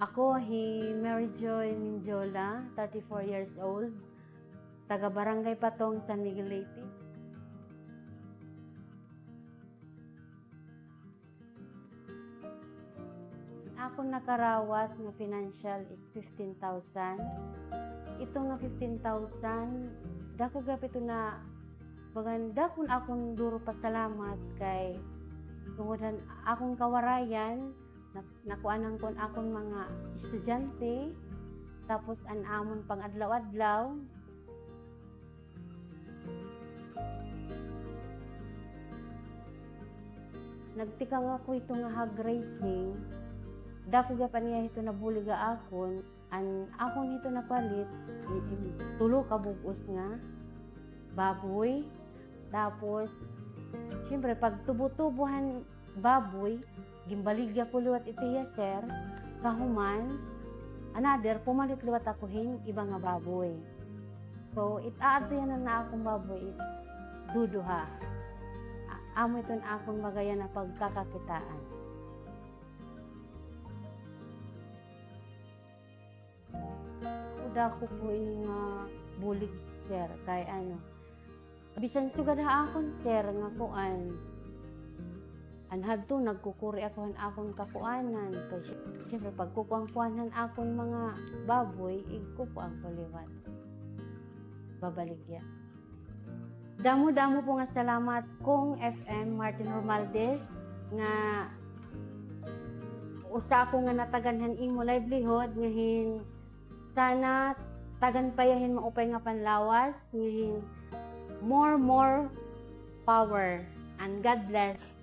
Ako, Mary Joy Minjola, 34 years old, taga Barangay Patong, San Miguel, Leyte. Ako nakarawat nga financial is 15,000. Ito nga 15,000, dako gapito na baganda kun akong duro pasalamat kay tungudan akong kawarayan nakuanan kon akong mga estudyante tapos an amon pang adlaw-adlaw. Nagtika nga ko ito nga hog racing. Dako ga paniya ito nabuliga akon. An akon ito napalit, tulo ka bugos nga, baboy. Tapos, siyempre, pag tubo-tubuhan baboy, gimbaligya ko liwat itiya, sir, kahuman, another, pumalit liwat ako iba nga baboy. So, itaado yan na akong baboy is duduha. Amo ito na akong magaya na pagkakakitaan. Dako po nga bulig, sir, kay ano. Bisan sugad ha akon, sir, nga kuan. Anhad to, nagkukuri ako akong kakuanan. Kasi, siyempre, pag kukuang-kuanan akong mga baboy, ikukuang paliwat. Babaligya. Damo-damo po nga salamat kong FM Martin Romualdez nga usa ko nga nataganhan imo livelihood ngahin sana tagan payahin maupay nga panlawas ngahin more power and God bless.